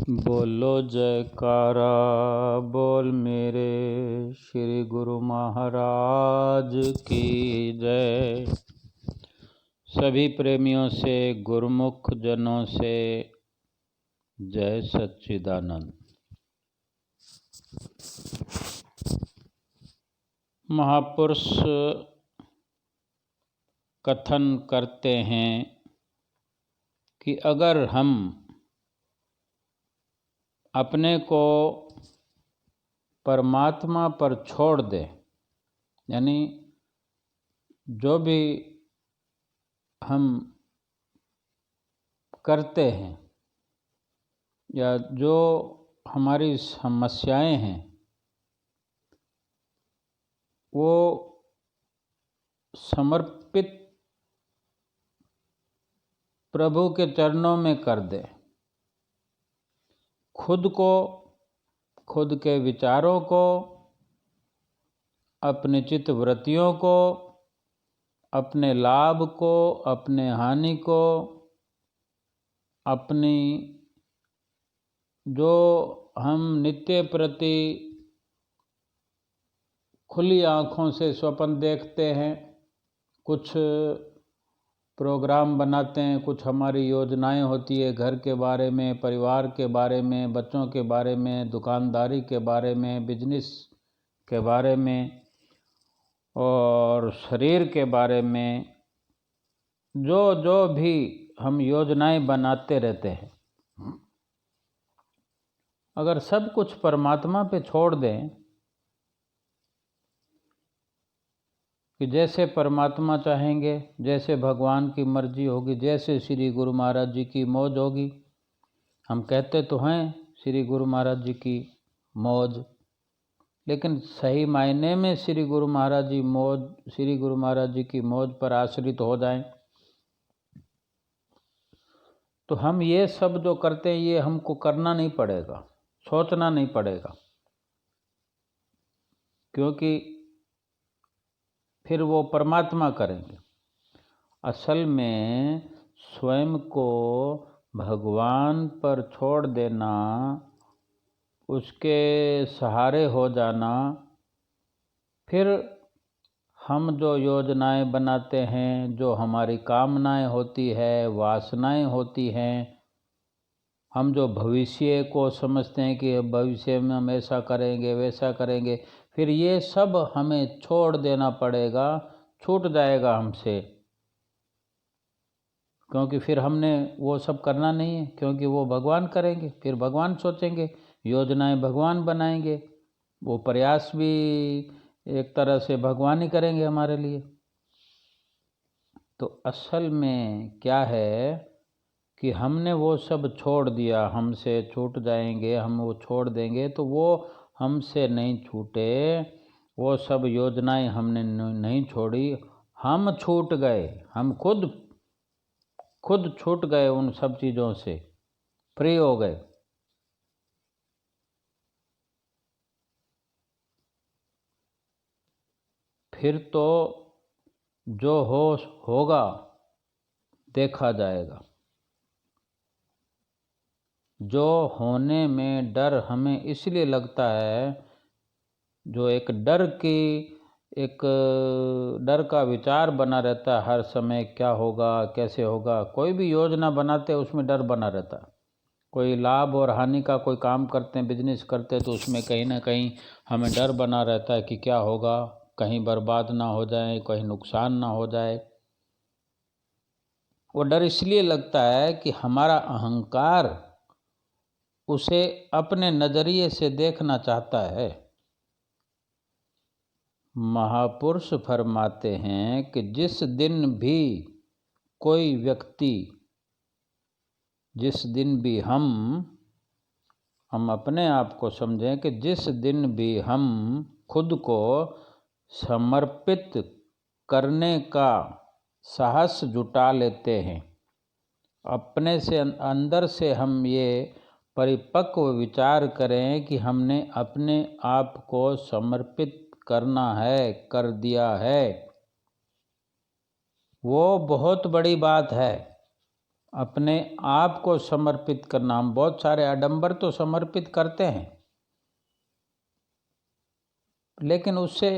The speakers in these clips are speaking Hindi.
बोलो जयकारा बोल मेरे श्री गुरु महाराज की जय। सभी प्रेमियों से गुरुमुख जनों से जय सच्चिदानंद। महापुरुष कथन करते हैं कि अगर हम अपने को परमात्मा पर छोड़ दें, यानी जो भी हम करते हैं या जो हमारी समस्याएं हैं वो समर्पित प्रभु के चरणों में कर दे, खुद को, खुद के विचारों को, अपने चित्त वृत्तियों को, अपने लाभ को, अपने हानि को, अपनी जो हम नित्य प्रति खुली आँखों से स्वप्न देखते हैं, कुछ प्रोग्राम बनाते हैं, कुछ हमारी योजनाएं होती है घर के बारे में, परिवार के बारे में, बच्चों के बारे में, दुकानदारी के बारे में, बिजनेस के बारे में और शरीर के बारे में, जो भी हम योजनाएं बनाते रहते हैं, अगर सब कुछ परमात्मा पे छोड़ दें कि जैसे परमात्मा चाहेंगे, जैसे भगवान की मर्जी होगी, जैसे श्री गुरु महाराज जी की मौज होगी। हम कहते तो हैं श्री गुरु महाराज जी की मौज, लेकिन सही मायने में श्री गुरु महाराज जी की मौज पर आश्रित हो जाएं तो हम ये सब जो करते हैं ये हमको करना नहीं पड़ेगा, सोचना नहीं पड़ेगा, क्योंकि फिर वो परमात्मा करेंगे। असल में स्वयं को भगवान पर छोड़ देना, उसके सहारे हो जाना, फिर हम जो योजनाएं बनाते हैं, जो हमारी कामनाएं होती है, वासनाएं होती हैं, हम जो भविष्य को समझते हैं कि भविष्य में हम ऐसा करेंगे वैसा करेंगे, फिर ये सब हमें छोड़ देना पड़ेगा, छूट जाएगा हमसे, क्योंकि फिर हमने वो सब करना नहीं है, क्योंकि वो भगवान करेंगे, फिर भगवान सोचेंगे, योजनाएं भगवान बनाएंगे, वो प्रयास भी एक तरह से भगवान ही करेंगे हमारे लिए। तो असल में क्या है कि हमने वो सब छोड़ दिया, हमसे छूट जाएंगे, हम वो छोड़ देंगे तो वो हमसे नहीं छूटे, वो सब योजनाएं हमने नहीं छोड़ी, हम छूट गए, हम खुद छूट गए, उन सब चीज़ों से फ्री हो गए। फिर तो जो होगा देखा जाएगा। जो होने में डर हमें इसलिए लगता है, जो एक डर का विचार बना रहता है हर समय, क्या होगा कैसे होगा, कोई भी योजना बनाते हैं उसमें डर बना रहता है। कोई लाभ और हानि का कोई काम करते हैं, बिजनेस करते हैं, तो उसमें कहीं ना कहीं हमें डर बना रहता है कि क्या होगा, कहीं बर्बाद ना हो जाए, कहीं नुकसान ना हो जाए। वो डर इसलिए लगता है कि हमारा अहंकार उसे अपने नज़रिए से देखना चाहता है। महापुरुष फरमाते हैं कि जिस दिन भी कोई व्यक्ति, जिस दिन भी हम अपने आप को समझें कि जिस दिन भी हम खुद को समर्पित करने का साहस जुटा लेते हैं, अपने से अंदर से हम ये परिपक्व विचार करें कि हमने अपने आप को समर्पित करना है, कर दिया है, वो बहुत बड़ी बात है। अपने आप को समर्पित करना। हम बहुत सारे आडंबर तो समर्पित करते हैं, लेकिन उससे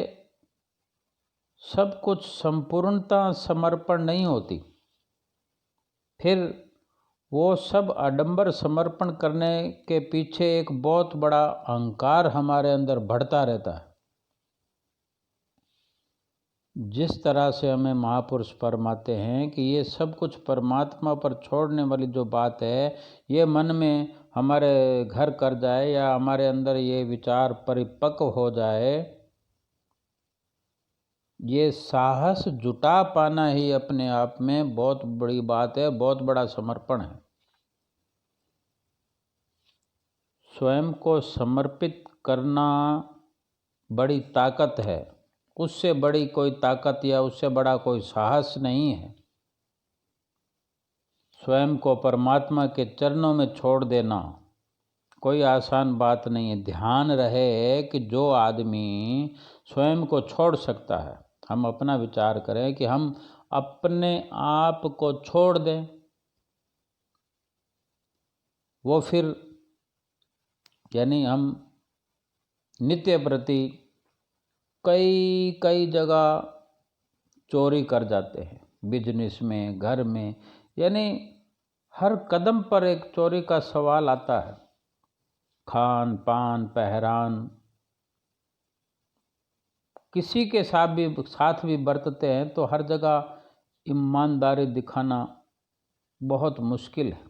सब कुछ संपूर्णता समर्पण नहीं होती। फिर वो सब आडंबर समर्पण करने के पीछे एक बहुत बड़ा अहंकार हमारे अंदर बढ़ता रहता है। जिस तरह से हमें महापुरुष फरमाते हैं कि ये सब कुछ परमात्मा पर छोड़ने वाली जो बात है, ये मन में हमारे घर कर जाए या हमारे अंदर ये विचार परिपक्व हो जाए, ये साहस जुटा पाना ही अपने आप में बहुत बड़ी बात है, बहुत बड़ा समर्पण है। स्वयं को समर्पित करना बड़ी ताकत है, उससे बड़ी कोई ताकत या उससे बड़ा कोई साहस नहीं है। स्वयं को परमात्मा के चरणों में छोड़ देना कोई आसान बात नहीं है। ध्यान रहे कि जो आदमी स्वयं को छोड़ सकता है, हम अपना विचार करें कि हम अपने आप को छोड़ दें, वो फिर यानी हम नित्य प्रति कई जगह चोरी कर जाते हैं, बिजनेस में, घर में, यानी हर कदम पर एक चोरी का सवाल आता है। खान पान पहरान, किसी के साथ भी बरतते हैं तो हर जगह ईमानदारी दिखाना बहुत मुश्किल है।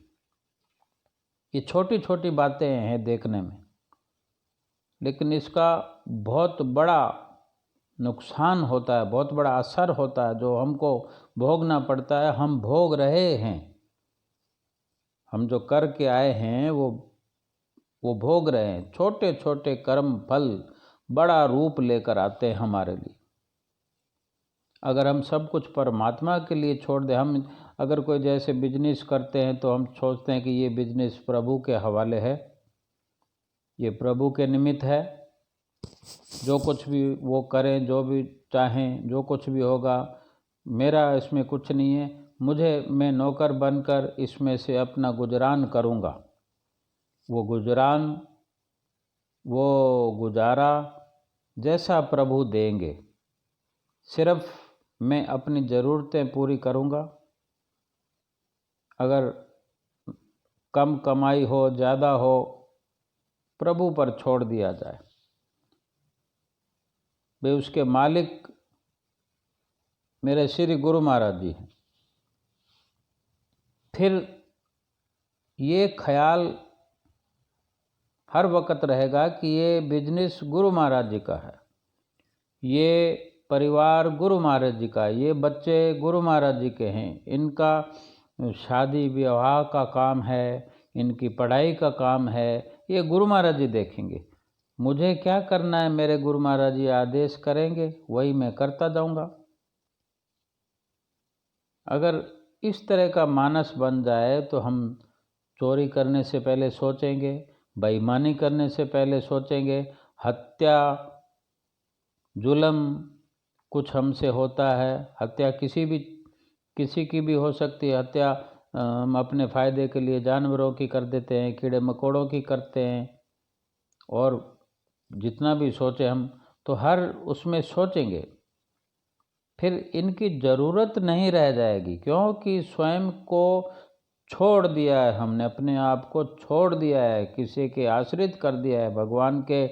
ये छोटी छोटी बातें हैं देखने में, लेकिन इसका बहुत बड़ा नुकसान होता है, बहुत बड़ा असर होता है जो हमको भोगना पड़ता है। हम भोग रहे हैं, हम जो करके आए हैं वो भोग रहे हैं। छोटे छोटे कर्म फल बड़ा रूप लेकर आते हैं हमारे लिए। अगर हम सब कुछ परमात्मा के लिए छोड़ दें, हम अगर कोई जैसे बिजनेस करते हैं तो हम सोचते हैं कि ये बिजनेस प्रभु के हवाले है, ये प्रभु के निमित्त है, जो कुछ भी वो करें, जो भी चाहें, जो कुछ भी होगा, मेरा इसमें कुछ नहीं है, मैं नौकर बनकर इसमें से अपना गुजरान करूँगा। वो गुजारा जैसा प्रभु देंगे, सिर्फ मैं अपनी ज़रूरतें पूरी करूँगा। अगर कम कमाई हो ज़्यादा हो, प्रभु पर छोड़ दिया जाए। वे उसके मालिक मेरे श्री गुरु महाराज जी हैं। फिर ये ख्याल हर वक्त रहेगा कि ये बिजनेस गुरु महाराज जी का है, ये परिवार गुरु महाराज जी का है, ये बच्चे गुरु महाराज जी के हैं, इनका शादी विवाह का काम है, इनकी पढ़ाई का काम है, ये गुरु महाराज जी देखेंगे। मुझे क्या करना है, मेरे गुरु महाराज जी आदेश करेंगे, वही मैं करता जाऊंगा। अगर इस तरह का मानस बन जाए तो हम चोरी करने से पहले सोचेंगे, बेईमानी करने से पहले सोचेंगे, हत्या जुल्म कुछ हमसे होता है, हत्या किसी की भी हो सकती है। हत्या हम अपने फ़ायदे के लिए जानवरों की कर देते हैं, कीड़े मकोड़ों की करते हैं, और जितना भी सोचे हम तो हर उसमें सोचेंगे, फिर इनकी ज़रूरत नहीं रह जाएगी, क्योंकि स्वयं को छोड़ दिया है हमने, अपने आप को छोड़ दिया है, किसी के आश्रित कर दिया है, भगवान के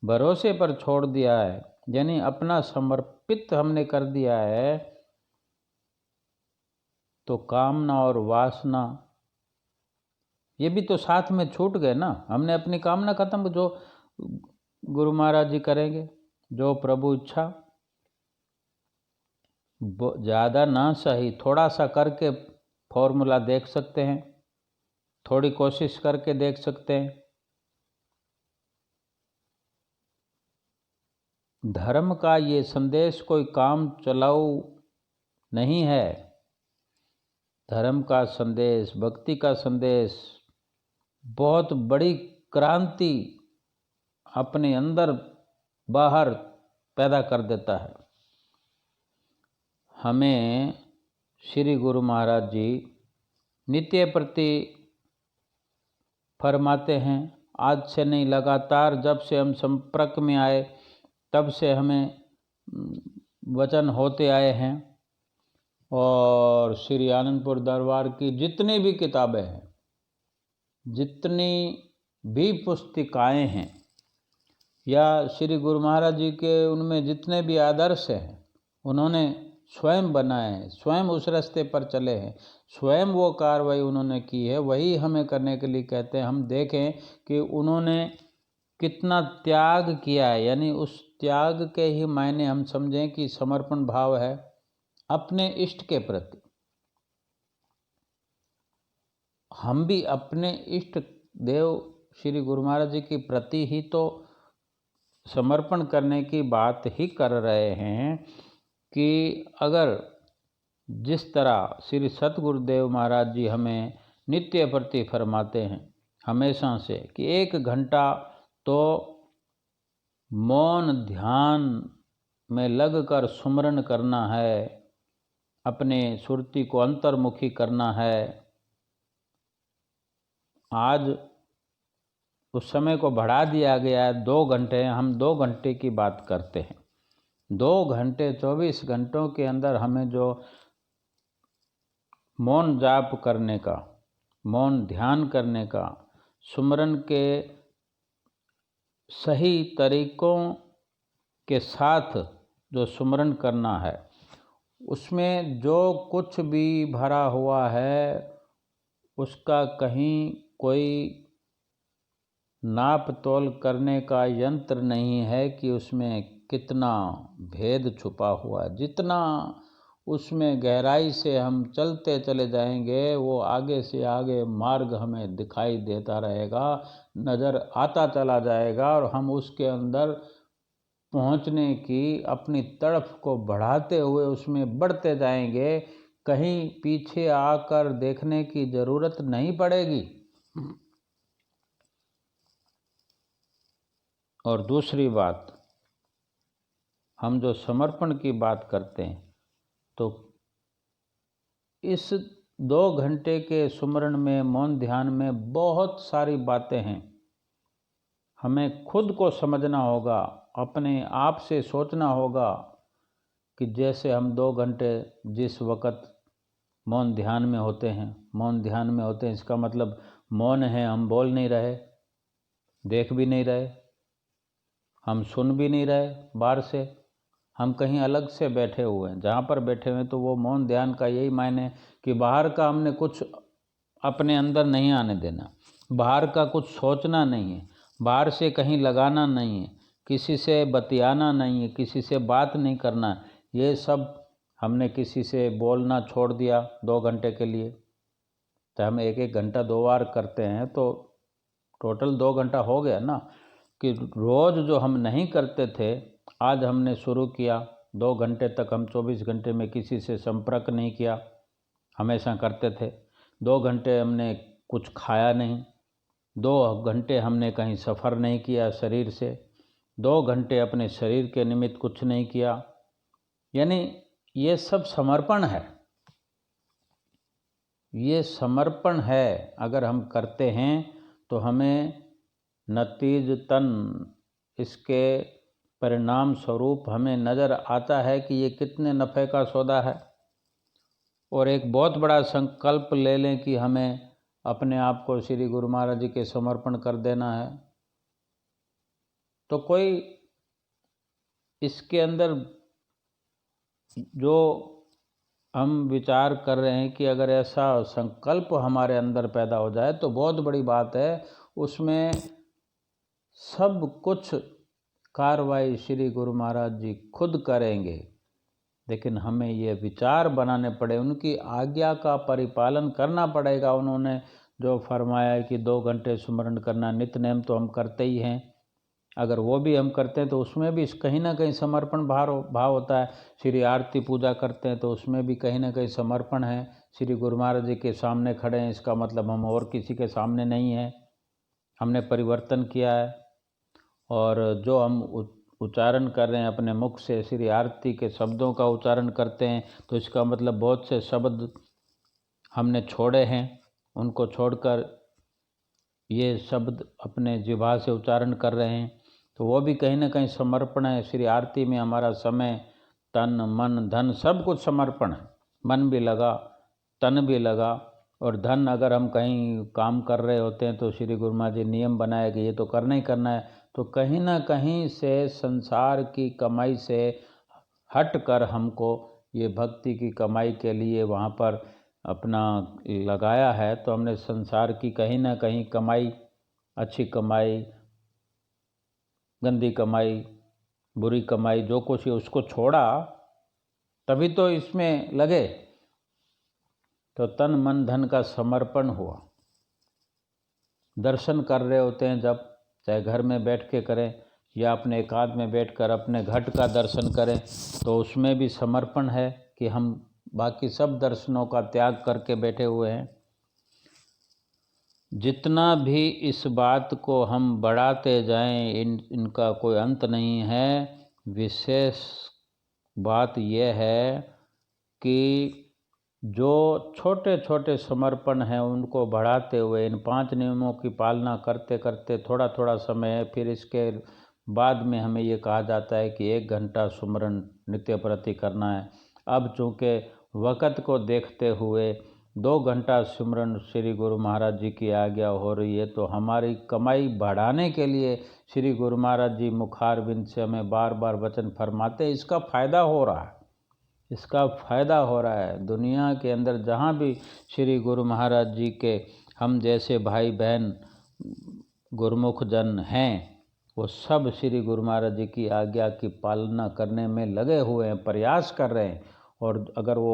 भरोसे पर छोड़ दिया है, यानी अपना समर्पित हमने कर दिया है। तो कामना और वासना ये भी तो साथ में छूट गए ना। हमने अपनी कामना खत्म, जो गुरु महाराज जी करेंगे, जो प्रभु इच्छा, ज़्यादा ना सही, थोड़ा सा करके फॉर्मूला देख सकते हैं, थोड़ी कोशिश करके देख सकते हैं। धर्म का ये संदेश कोई काम चलाऊ नहीं है। धर्म का संदेश, भक्ति का संदेश बहुत बड़ी क्रांति अपने अंदर बाहर पैदा कर देता है। हमें श्री गुरु महाराज जी नित्य प्रति फरमाते हैं। आज से नहीं, लगातार जब से हम संपर्क में आए तब से हमें वचन होते आए हैं। और श्री आनंदपुर दरबार की जितनी भी किताबें हैं, जितनी भी पुस्तिकाएं हैं, या श्री गुरु महाराज जी के उनमें जितने भी आदर्श हैं, उन्होंने स्वयं बनाए हैं, स्वयं उस रास्ते पर चले हैं, स्वयं वो कार्रवाई उन्होंने की है, वही हमें करने के लिए कहते हैं। हम देखें कि उन्होंने कितना त्याग किया है, यानी उस त्याग के ही मायने हम समझें कि समर्पण भाव है अपने इष्ट के प्रति। हम भी अपने इष्ट देव श्री गुरु महाराज जी के प्रति ही तो समर्पण करने की बात ही कर रहे हैं कि अगर जिस तरह श्री सतगुरुदेव महाराज जी हमें नित्य प्रति फरमाते हैं हमेशा से कि 1 घंटा तो मौन ध्यान में लगकर सुमरन करना है, अपने सुरती को अंतर्मुखी करना है। आज उस समय को बढ़ा दिया गया है, 2 घंटे। हम 2 घंटे की बात करते हैं। 2 घंटे 24 घंटों के अंदर हमें जो मौन जाप करने का, मौन ध्यान करने का, सुमरन के सही तरीकों के साथ जो सुमरन करना है, उसमें जो कुछ भी भरा हुआ है उसका कहीं कोई नाप तोल करने का यंत्र नहीं है कि उसमें कितना भेद छुपा हुआ है। जितना उसमें गहराई से हम चलते चले जाएंगे, वो आगे से आगे मार्ग हमें दिखाई देता रहेगा, नज़र आता चला जाएगा, और हम उसके अंदर पहुंचने की अपनी तड़फ को बढ़ाते हुए उसमें बढ़ते जाएंगे। कहीं पीछे आकर देखने की ज़रूरत नहीं पड़ेगी। और दूसरी बात, हम जो समर्पण की बात करते हैं तो इस 2 घंटे के सुमरन में, मौन ध्यान में बहुत सारी बातें हैं। हमें खुद को समझना होगा, अपने आप से सोचना होगा कि जैसे हम 2 घंटे जिस वक़्त मौन ध्यान में होते हैं, इसका मतलब मौन है, हम बोल नहीं रहे, देख भी नहीं रहे, हम सुन भी नहीं रहे बाहर से, हम कहीं अलग से बैठे हुए हैं। जहाँ पर बैठे हुए हैं तो वो मौन ध्यान का यही मायने कि बाहर का हमने कुछ अपने अंदर नहीं आने देना, बाहर का कुछ सोचना नहीं है, बाहर से कहीं लगाना नहीं है, किसी से बतियाना नहीं है, किसी से बात नहीं करना। ये सब हमने किसी से बोलना छोड़ दिया 2 घंटे के लिए। तो हम 1-1 घंटा 2 बार करते हैं तो टोटल 2 घंटा हो गया ना। कि रोज़ जो हम नहीं करते थे, आज हमने शुरू किया। 2 घंटे तक हम 24 घंटे में किसी से संपर्क नहीं किया, हमेशा करते थे। 2 घंटे हमने कुछ खाया नहीं, 2 घंटे हमने कहीं सफ़र नहीं किया शरीर से, 2 घंटे अपने शरीर के निमित्त कुछ नहीं किया। यानी ये सब समर्पण है, ये समर्पण है। अगर हम करते हैं तो हमें नतीजतन इसके परिणाम स्वरूप हमें नज़र आता है कि ये कितने नफ़े का सौदा है। और एक बहुत बड़ा संकल्प ले लें कि हमें अपने आप को श्री गुरु महाराज जी के समर्पण कर देना है, तो कोई इसके अंदर जो हम विचार कर रहे हैं कि अगर ऐसा संकल्प हमारे अंदर पैदा हो जाए तो बहुत बड़ी बात है। उसमें सब कुछ कार्रवाई श्री गुरु महाराज जी खुद करेंगे, लेकिन हमें ये विचार बनाने पड़े, उनकी आज्ञा का परिपालन करना पड़ेगा। उन्होंने जो फरमाया है कि 2 घंटे सुमरन करना, नित्य नेम तो हम करते ही हैं, अगर वो भी हम करते हैं तो उसमें भी कहीं ना कहीं समर्पण भाव होता है। श्री आरती पूजा करते हैं तो उसमें भी कहीं ना कहीं समर्पण है। श्री गुरु महाराज जी के सामने खड़े हैं, इसका मतलब हम और किसी के सामने नहीं हैं, हमने परिवर्तन किया है। और जो हम उच्चारण कर रहे हैं अपने मुख से, श्री आरती के शब्दों का उच्चारण करते हैं, तो इसका मतलब बहुत से शब्द हमने छोड़े हैं, उनको छोड़कर ये शब्द अपने जिह्वा से उच्चारण कर रहे हैं, तो वो भी कहीं ना कहीं समर्पण है। श्री आरती में हमारा समय, तन, मन, धन सब कुछ समर्पण है। मन भी लगा, तन भी लगा, और धन अगर हम कहीं काम कर रहे होते हैं तो श्री गुरु महाराज जी नियम बनाए कि ये तो करना ही करना है, तो कहीं ना कहीं से संसार की कमाई से हट कर हमको ये भक्ति की कमाई के लिए वहाँ पर अपना लगाया है। तो हमने संसार की कहीं ना कहीं कमाई, अच्छी कमाई, गंदी कमाई, बुरी कमाई, जो कुछ है उसको छोड़ा, तभी तो इसमें लगे। तो तन मन धन का समर्पण हुआ। दर्शन कर रहे होते हैं जब, चाहे घर में बैठ के करें या अपने एकांत में बैठकर अपने घट का दर्शन करें, तो उसमें भी समर्पण है कि हम बाकी सब दर्शनों का त्याग करके बैठे हुए हैं। जितना भी इस बात को हम बढ़ाते जाएं, इनका कोई अंत नहीं है। विशेष बात यह है कि जो छोटे छोटे समर्पण हैं उनको बढ़ाते हुए इन 5 नियमों की पालना करते करते थोड़ा थोड़ा समय, फिर इसके बाद में हमें ये कहा जाता है कि 1 घंटा सुमरन नित्य प्रति करना है। अब चूँकि वक़्त को देखते हुए 2 घंटा सिमरन श्री गुरु महाराज जी की आज्ञा हो रही है, तो हमारी कमाई बढ़ाने के लिए श्री गुरु महाराज जी मुखारबिंद से हमें बार बार वचन फरमाते। इसका फ़ायदा हो रहा है, इसका फ़ायदा हो रहा है। दुनिया के अंदर जहाँ भी श्री गुरु महाराज जी के हम जैसे भाई बहन गुरुमुख जन हैं, वो सब श्री गुरु महाराज जी की आज्ञा की पालना करने में लगे हुए हैं, प्रयास कर रहे हैं। और अगर वो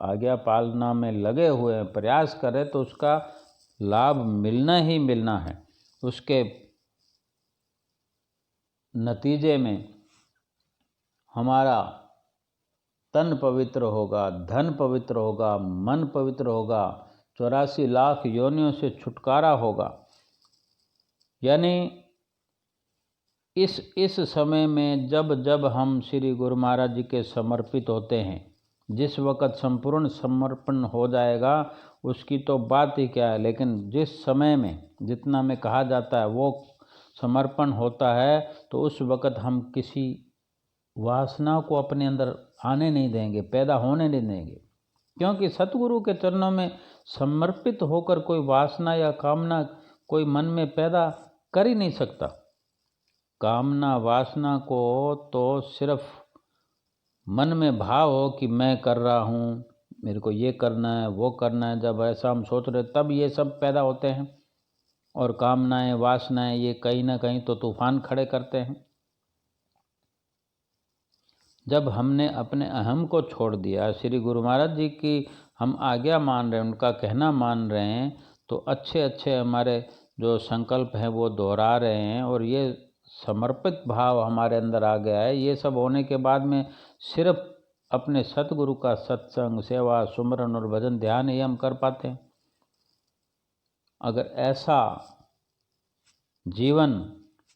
आज्ञा पालना में लगे हुए हैं, प्रयास कर रहे, तो उसका लाभ मिलना ही मिलना है। उसके नतीजे में हमारा तन पवित्र होगा, धन पवित्र होगा, मन पवित्र होगा, 84 लाख योनियों से छुटकारा होगा। यानी इस समय में जब जब हम श्री गुरु महाराज जी के समर्पित होते हैं, जिस वक़्त संपूर्ण समर्पण हो जाएगा उसकी तो बात ही क्या है, लेकिन जिस समय में जितना में कहा जाता है वो समर्पण होता है, तो उस वक़्त हम किसी वासना को अपने अंदर आने नहीं देंगे, पैदा होने नहीं देंगे। क्योंकि सतगुरु के चरणों में समर्पित होकर कोई वासना या कामना कोई मन में पैदा कर ही नहीं सकता। कामना वासना को तो सिर्फ मन में भाव हो कि मैं कर रहा हूँ, मेरे को ये करना है, वो करना है, जब ऐसा हम सोच रहे तब ये सब पैदा होते हैं। और कामनाएं वासनाएं ये कहीं ना कहीं तो तूफान खड़े करते हैं। जब हमने अपने अहम को छोड़ दिया, श्री गुरु महाराज जी की हम आज्ञा मान रहे हैं, उनका कहना मान रहे हैं, तो अच्छे अच्छे हमारे जो संकल्प हैं वो दोहरा रहे हैं, और ये समर्पित भाव हमारे अंदर आ गया है। ये सब होने के बाद में सिर्फ अपने सतगुरु का सत्संग, सेवा, सुमरन और भजन ध्यान ही हम कर पाते हैं। अगर ऐसा जीवन,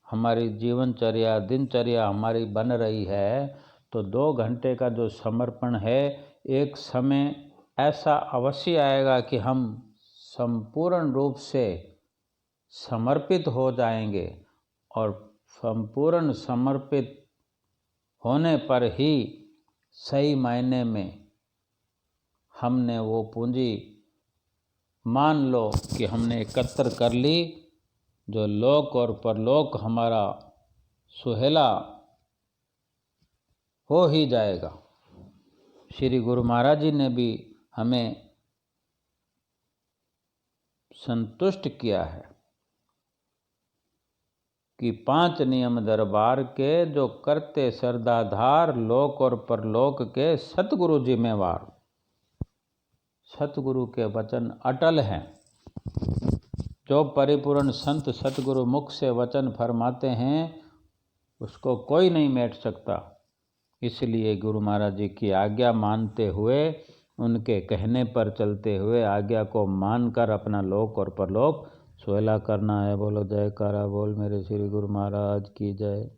हमारी जीवनचर्या, दिनचर्या हमारी बन रही है, तो 2 घंटे का जो समर्पण है, एक समय ऐसा अवश्य आएगा कि हम संपूर्ण रूप से समर्पित हो जाएंगे। और संपूर्ण समर्पित होने पर ही सही मायने में हमने वो पूंजी मान लो कि हमने एकत्र कर ली, जो लोक और परलोक हमारा सुहेला हो ही जाएगा। श्री गुरु महाराज जी ने भी हमें संतुष्ट किया है कि 5 नियम दरबार के जो करते सरदाधार, लोक और परलोक के सतगुरु जिम्मेवार। सतगुरु के वचन अटल हैं। जो परिपूर्ण संत सतगुरु मुख से वचन फरमाते हैं उसको कोई नहीं मेट सकता। इसलिए गुरु महाराज जी की आज्ञा मानते हुए, उनके कहने पर चलते हुए, आज्ञा को मानकर अपना लोक और परलोक सुहेला करना है। बोलो जयकारा बोल मेरे श्री गुरु महाराज की जय।